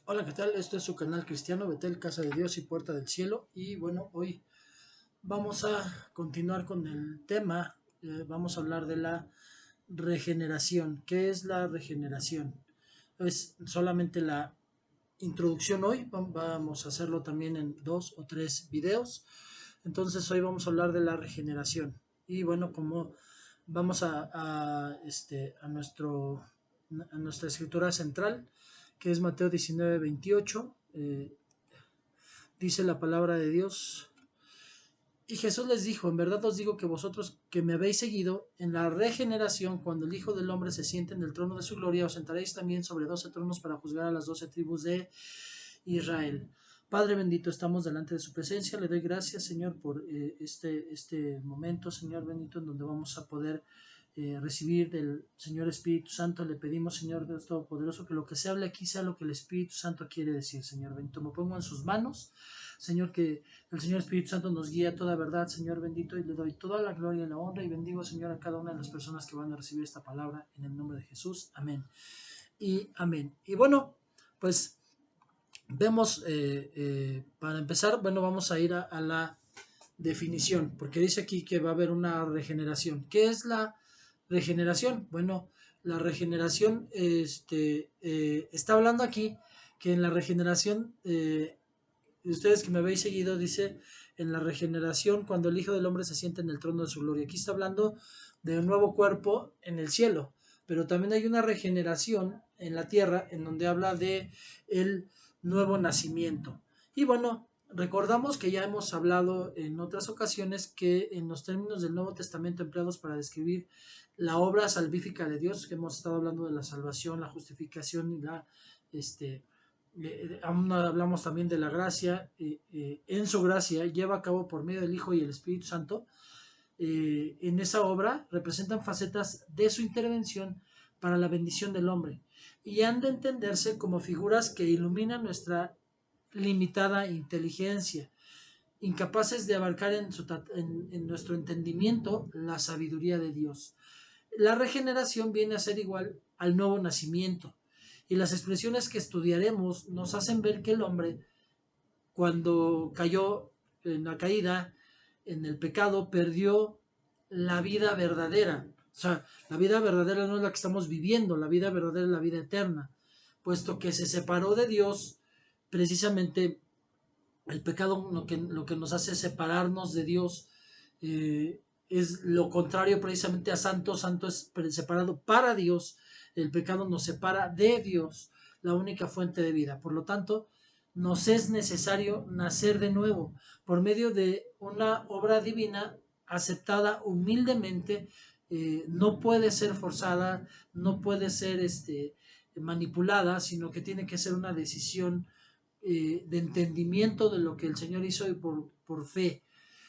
Hola, ¿qué tal? Esto es su canal cristiano, Betel, Casa de Dios y Puerta del Cielo. Y bueno, hoy vamos a continuar con el tema. Vamos a hablar de la regeneración. ¿Qué es la regeneración? Es solamente la introducción hoy. Vamos a hacerlo también en 2 o 3 videos. Entonces hoy vamos a hablar de la regeneración. Y bueno, como vamos a nuestra escritura central, que es Mateo 19:28. Dice la palabra de Dios. Y Jesús les dijo, en verdad os digo que vosotros que me habéis seguido, en la regeneración, cuando el Hijo del Hombre se siente en el trono de su gloria, os sentaréis también sobre 12 tronos para juzgar a las 12 tribus de Israel. Padre bendito, estamos delante de su presencia. Le doy gracias, Señor, por este momento, Señor bendito, en donde vamos a poder recibir del Señor Espíritu Santo. Le pedimos, Señor Dios Todopoderoso, que lo que se hable aquí sea lo que el Espíritu Santo quiere decir, Señor bendito. Me pongo en sus manos, Señor, que el Señor Espíritu Santo nos guía a toda verdad, Señor bendito, y le doy toda la gloria y la honra y bendigo, Señor, a cada una de las personas que van a recibir esta palabra en el nombre de Jesús. Amén. Y amén. Y bueno, pues vemos, para empezar, bueno, vamos a ir a la definición, porque dice aquí que va a haber una regeneración. ¿Qué es la regeneración? Bueno, la regeneración, está hablando aquí que en la regeneración, ustedes que me habéis seguido, dice, en la regeneración, cuando el Hijo del Hombre se siente en el trono de su gloria. Aquí está hablando de un nuevo cuerpo en el cielo, pero también hay una regeneración en la tierra en donde habla de el nuevo nacimiento. Y bueno, recordamos que ya hemos hablado en otras ocasiones que en los términos del Nuevo Testamento empleados para describir la obra salvífica de Dios, que hemos estado hablando de la salvación, la justificación y la aún hablamos también de la gracia, en su gracia lleva a cabo por medio del Hijo y el Espíritu Santo. En esa obra representan facetas de su intervención para la bendición del hombre y han de entenderse como figuras que iluminan nuestra limitada inteligencia, incapaces de abarcar en nuestro entendimiento la sabiduría de Dios. La regeneración viene a ser igual al nuevo nacimiento, y las expresiones que estudiaremos nos hacen ver que el hombre, cuando cayó en la caída, en el pecado, perdió la vida verdadera. O sea, la vida verdadera no es la que estamos viviendo, la vida verdadera es la vida eterna, puesto que se separó de Dios. Precisamente el pecado lo que nos hace separarnos de Dios, es lo contrario precisamente a santo. Santo es separado para Dios. El pecado nos separa de Dios, la única fuente de vida. Por lo tanto, nos es necesario nacer de nuevo por medio de una obra divina aceptada humildemente. No puede ser forzada, no puede ser manipulada, sino que tiene que ser una decisión de entendimiento de lo que el Señor hizo y por fe.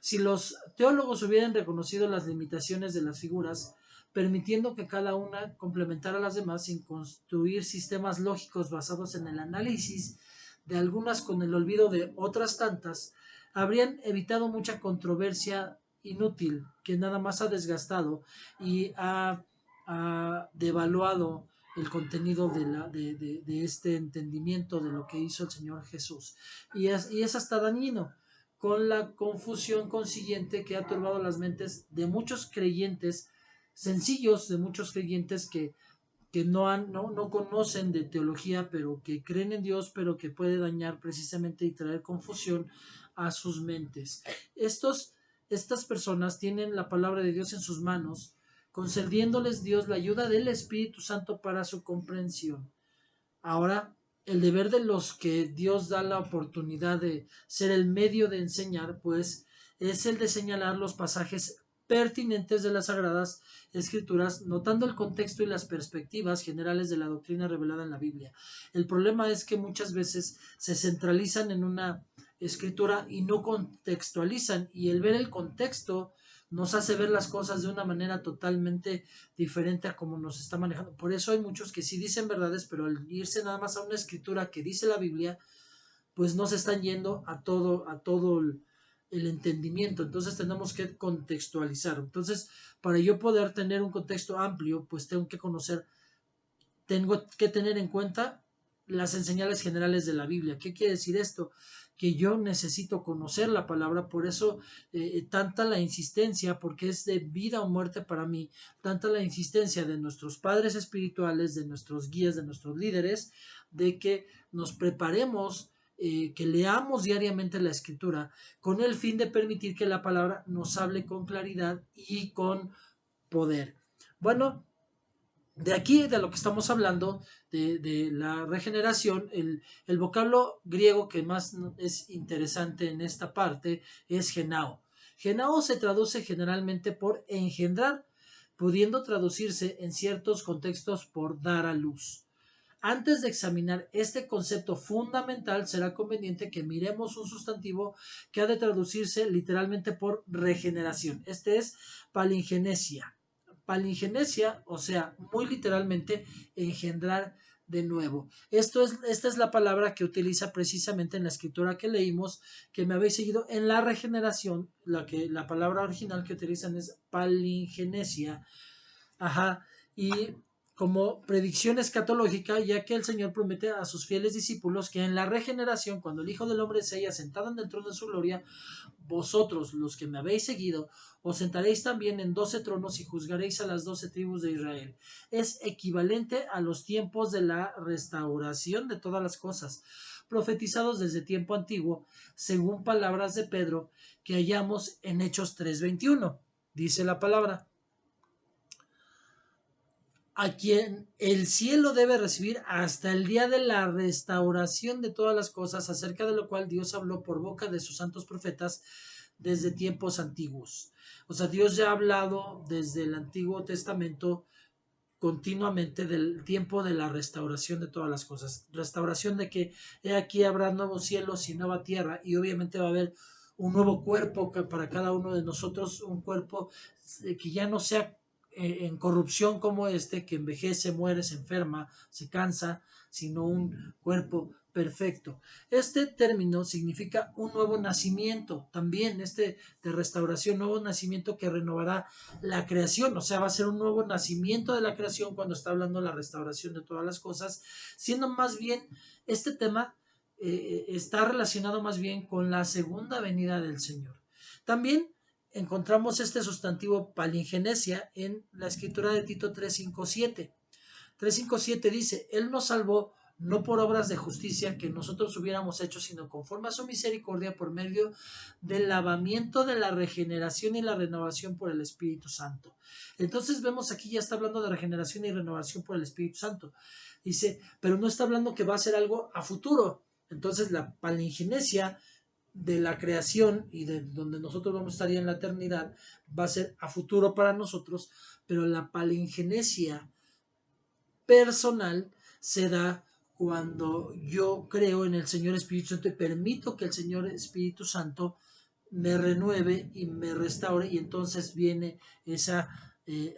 Si los teólogos hubieran reconocido las limitaciones de las figuras, permitiendo que cada una complementara a las demás sin construir sistemas lógicos basados en el análisis de algunas con el olvido de otras tantas, habrían evitado mucha controversia inútil que nada más ha desgastado y ha devaluado el contenido de este entendimiento de lo que hizo el Señor Jesús. Y es hasta dañino, con la confusión consiguiente que ha turbado las mentes de muchos creyentes sencillos, de muchos creyentes que no conocen de teología, pero que creen en Dios, pero que puede dañar precisamente y traer confusión a sus mentes. Estas personas tienen la palabra de Dios en sus manos, concediéndoles Dios la ayuda del Espíritu Santo para su comprensión. Ahora, el deber de los que Dios da la oportunidad de ser el medio de enseñar, pues, es el de señalar los pasajes pertinentes de las Sagradas Escrituras, notando el contexto y las perspectivas generales de la doctrina revelada en la Biblia. El problema es que muchas veces se centralizan en una escritura y no contextualizan, y el ver el contexto nos hace ver las cosas de una manera totalmente diferente a como nos está manejando. Por eso hay muchos que sí dicen verdades, pero al irse nada más a una escritura que dice la Biblia, pues no se están yendo a todo el entendimiento. Entonces tenemos que contextualizar. Entonces, para yo poder tener un contexto amplio, pues tengo que tener en cuenta las enseñanzas generales de la Biblia. ¿Qué quiere decir esto? Que yo necesito conocer la palabra, por eso tanta la insistencia, porque es de vida o muerte para mí, tanta la insistencia de nuestros padres espirituales, de nuestros guías, de nuestros líderes, de que nos preparemos, que leamos diariamente la escritura, con el fin de permitir que la palabra nos hable con claridad y con poder. Bueno, de aquí, de lo que estamos hablando, de la regeneración, el vocablo griego que más es interesante en esta parte es genao. Genao se traduce generalmente por engendrar, pudiendo traducirse en ciertos contextos por dar a luz. Antes de examinar este concepto fundamental, será conveniente que miremos un sustantivo que ha de traducirse literalmente por regeneración. Este es palingenesia. Palingenesia, o sea, muy literalmente, engendrar de nuevo. Esta es la palabra que utiliza precisamente en la escritura que leímos, que me habéis seguido en la regeneración. La palabra original que utilizan es palingenesia. Ajá. Y como predicción escatológica, ya que el Señor promete a sus fieles discípulos que en la regeneración, cuando el Hijo del Hombre se haya sentado en el trono de su gloria, vosotros, los que me habéis seguido, os sentaréis también en 12 tronos y juzgaréis a las 12 tribus de Israel. Es equivalente a los tiempos de la restauración de todas las cosas, profetizados desde tiempo antiguo, según palabras de Pedro que hallamos en Hechos 3:21. Dice la palabra: a quien el cielo debe recibir hasta el día de la restauración de todas las cosas, acerca de lo cual Dios habló por boca de sus santos profetas desde tiempos antiguos. O sea, Dios ya ha hablado desde el Antiguo Testamento continuamente del tiempo de la restauración de todas las cosas. Restauración de que he aquí habrá nuevos cielos y nueva tierra, y obviamente va a haber un nuevo cuerpo para cada uno de nosotros, un cuerpo que ya no sea en corrupción como este, que envejece, muere, se enferma, se cansa, sino un cuerpo perfecto. Este término significa un nuevo nacimiento, también de restauración, nuevo nacimiento que renovará la creación, o sea, va a ser un nuevo nacimiento de la creación cuando está hablando de la restauración de todas las cosas, siendo más bien este tema está relacionado más bien con la segunda venida del Señor. También encontramos este sustantivo palingenesia en la escritura de Tito 3:5-7. 3:5-7 dice: Él nos salvó no por obras de justicia que nosotros hubiéramos hecho, sino conforme a su misericordia por medio del lavamiento de la regeneración y la renovación por el Espíritu Santo. Entonces vemos aquí ya está hablando de regeneración y renovación por el Espíritu Santo. Dice, pero no está hablando que va a ser algo a futuro. Entonces la palingenesia de la creación y de donde nosotros vamos a estar ya en la eternidad va a ser a futuro para nosotros, pero la palingenesia personal se da cuando yo creo en el Señor Espíritu Santo y permito que el Señor Espíritu Santo me renueve y me restaure, y entonces viene esa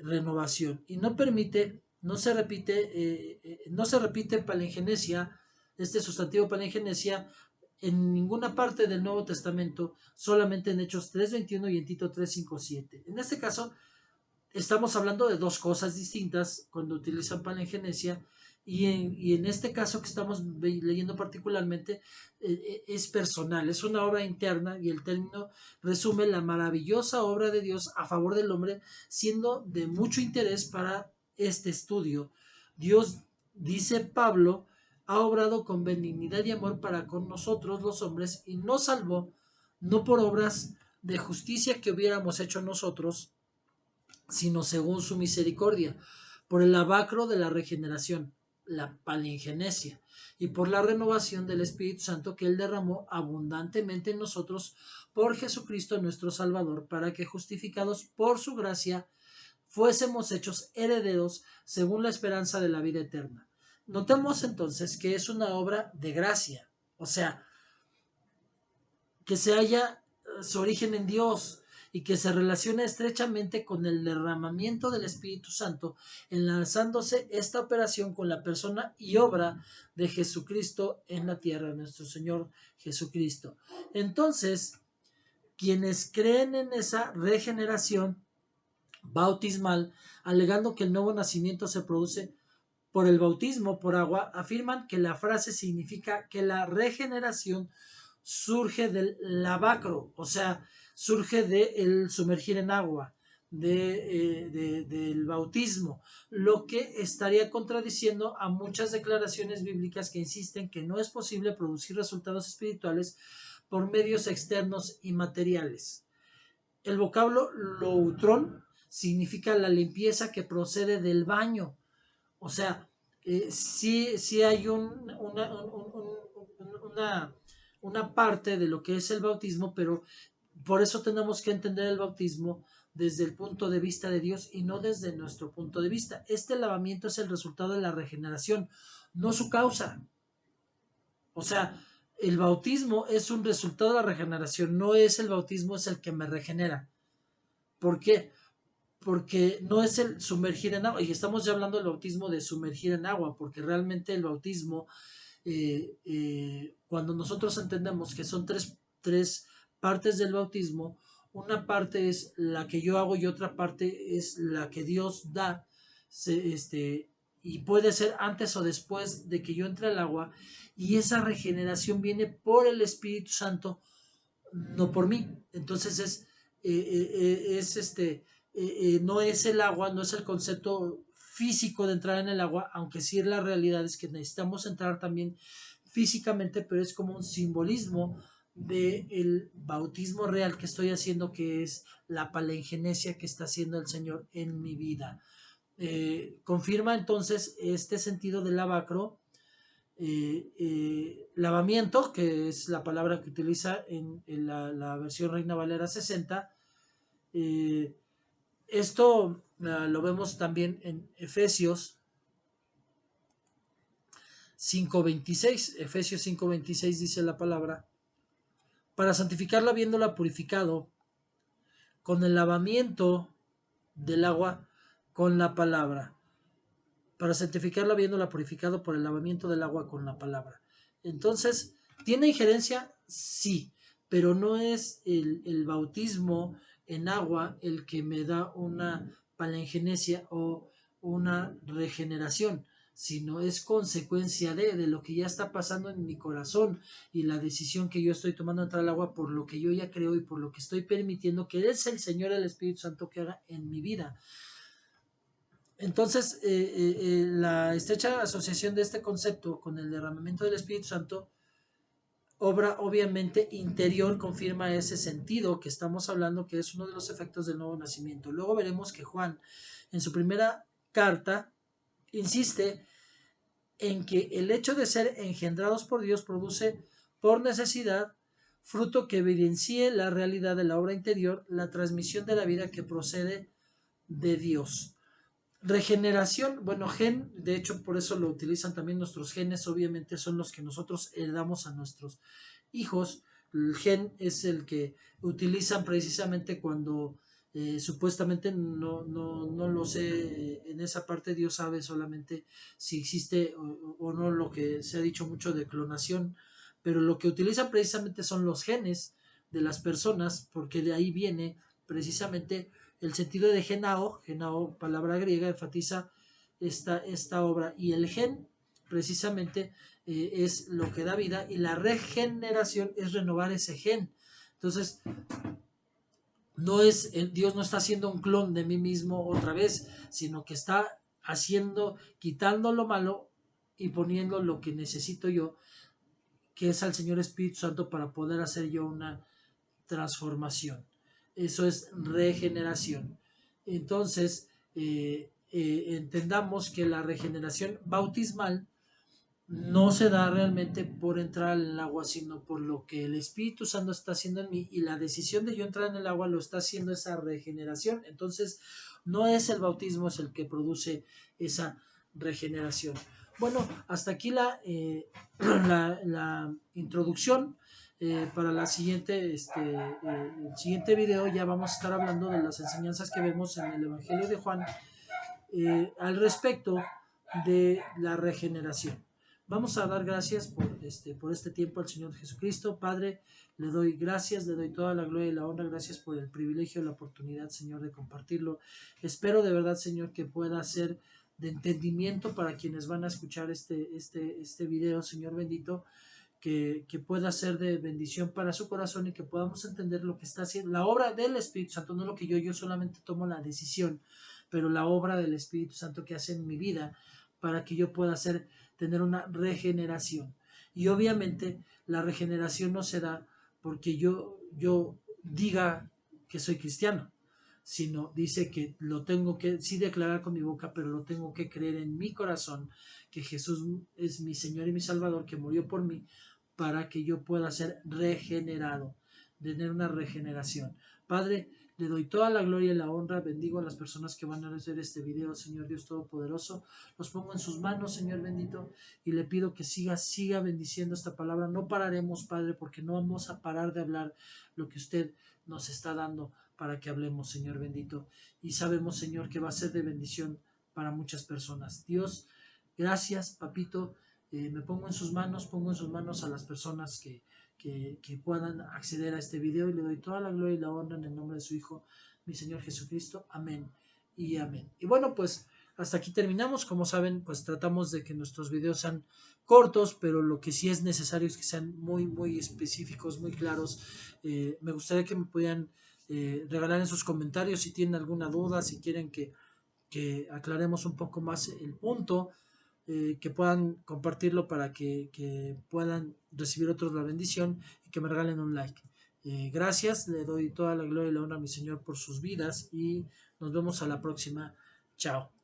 renovación. Y no se repite palingenesia, este sustantivo palingenesia, en ninguna parte del Nuevo Testamento, solamente en Hechos 3:21 y en Tito 3:5-7. En este caso, estamos hablando de dos cosas distintas cuando utilizan palingenesia, y en este caso que estamos leyendo particularmente es personal, es una obra interna, y el término resume la maravillosa obra de Dios a favor del hombre, siendo de mucho interés para este estudio. Dios, dice Pablo, ha obrado con benignidad y amor para con nosotros los hombres y nos salvó no por obras de justicia que hubiéramos hecho nosotros, sino según su misericordia, por el lavacro de la regeneración, la palingenesia, y por la renovación del Espíritu Santo que Él derramó abundantemente en nosotros por Jesucristo nuestro Salvador, para que, justificados por su gracia, fuésemos hechos herederos según la esperanza de la vida eterna. Notemos entonces que es una obra de gracia, o sea, que se halla su origen en Dios y que se relaciona estrechamente con el derramamiento del Espíritu Santo, enlazándose esta operación con la persona y obra de Jesucristo en la tierra, nuestro Señor Jesucristo. Entonces, quienes creen en esa regeneración bautismal, alegando que el nuevo nacimiento se produce por el bautismo por agua, afirman que la frase significa que la regeneración surge del lavacro, o sea, surge del sumergir en agua, del bautismo, lo que estaría contradiciendo a muchas declaraciones bíblicas que insisten que no es posible producir resultados espirituales por medios externos y materiales. El vocablo loutrón significa la limpieza que procede del baño, o sea, sí hay una parte de lo que es el bautismo, pero por eso tenemos que entender el bautismo desde el punto de vista de Dios y no desde nuestro punto de vista. Este lavamiento es el resultado de la regeneración, no su causa. O sea, el bautismo es un resultado de la regeneración, no es el bautismo, es el que me regenera. ¿Por qué? Porque no es el sumergir en agua, y estamos ya hablando del bautismo de sumergir en agua, porque realmente el bautismo, cuando nosotros entendemos que son tres partes del bautismo, una parte es la que yo hago y otra parte es la que Dios da, y puede ser antes o después de que yo entre al agua, y esa regeneración viene por el Espíritu Santo, no por mí. Entonces no es el agua, no es el concepto físico de entrar en el agua, aunque sí la realidad es que necesitamos entrar también físicamente, pero es como un simbolismo del bautismo real que estoy haciendo, que es la palingenesia que está haciendo el Señor en mi vida. Confirma entonces este sentido del lavacro. Lavamiento, que es la palabra que utiliza en la versión Reina Valera 60. Esto lo vemos también en Efesios 5:26. Efesios 5:26 dice la palabra: para santificarla habiéndola purificado con el lavamiento del agua con la palabra. Para santificarla habiéndola purificado por el lavamiento del agua con la palabra. Entonces, ¿tiene injerencia? Sí, pero no es el bautismo en agua el que me da una palingenesia o una regeneración, sino es consecuencia de lo que ya está pasando en mi corazón y la decisión que yo estoy tomando entrar al agua por lo que yo ya creo y por lo que estoy permitiendo que es el Señor, el Espíritu Santo, que haga en mi vida. Entonces, la estrecha asociación de este concepto con el derramamiento del Espíritu Santo, obra obviamente interior, confirma ese sentido que estamos hablando, que es uno de los efectos del nuevo nacimiento. Luego veremos que Juan, en su primera carta, insiste en que el hecho de ser engendrados por Dios produce por necesidad fruto que evidencie la realidad de la obra interior, la transmisión de la vida que procede de Dios. Regeneración, bueno, gen, de hecho por eso lo utilizan también nuestros genes, obviamente son los que nosotros heredamos a nuestros hijos. El gen es el que utilizan precisamente cuando supuestamente no lo sé, en esa parte Dios sabe solamente si existe o no lo que se ha dicho mucho de clonación, pero lo que utilizan precisamente son los genes de las personas, porque de ahí viene precisamente el sentido de genao, palabra griega, enfatiza esta obra, y el gen precisamente es lo que da vida, y la regeneración es renovar ese gen. Entonces, Dios no está haciendo un clon de mí mismo otra vez, sino que está quitando lo malo y poniendo lo que necesito yo, que es al Señor Espíritu Santo, para poder hacer yo una transformación. Eso es regeneración. Entonces, entendamos que la regeneración bautismal no se da realmente por entrar en el agua, sino por lo que el Espíritu Santo está haciendo en mí, y la decisión de yo entrar en el agua lo está haciendo esa regeneración. Entonces, no es el bautismo es el que produce esa regeneración. Bueno, hasta aquí la introducción. Para el siguiente video ya vamos a estar hablando de las enseñanzas que vemos en el Evangelio de Juan al respecto de la regeneración. Vamos a dar gracias por este tiempo al Señor Jesucristo. Padre, le doy gracias, le doy toda la gloria y la honra. Gracias por el privilegio, la oportunidad, Señor, de compartirlo. Espero de verdad, Señor, que pueda ser de entendimiento para quienes van a escuchar este video, Señor bendito, que pueda ser de bendición para su corazón y que podamos entender lo que está haciendo, la obra del Espíritu Santo, no lo que yo solamente tomo la decisión, pero la obra del Espíritu Santo que hace en mi vida para que yo pueda tener una regeneración. Y obviamente la regeneración no se da porque yo diga que soy cristiano, sino dice que lo tengo que sí declarar con mi boca, pero lo tengo que creer en mi corazón, que Jesús es mi Señor y mi Salvador, que murió por mí, para que yo pueda ser regenerado, tener una regeneración. Padre, le doy toda la gloria y la honra, bendigo a las personas que van a ver este video, Señor Dios Todopoderoso, los pongo en sus manos, Señor bendito, y le pido que siga bendiciendo esta palabra. No pararemos, Padre, porque no vamos a parar de hablar lo que usted nos está dando para que hablemos, Señor bendito. Y sabemos, Señor, que va a ser de bendición para muchas personas. Dios, gracias, papito. Me pongo en sus manos a las personas que puedan acceder a este video, y le doy toda la gloria y la honra en el nombre de su Hijo, mi Señor Jesucristo. Amén y amén. Y bueno, pues hasta aquí terminamos. Como saben, pues tratamos de que nuestros videos sean cortos, pero lo que sí es necesario es que sean muy específicos, muy claros. Me gustaría que me pudieran regalar en sus comentarios si tienen alguna duda, si quieren que aclaremos un poco más el punto, que puedan compartirlo para que puedan recibir otros la bendición y que me regalen un like. Gracias, le doy toda la gloria y la honra a mi Señor por sus vidas y nos vemos a la próxima. Chao.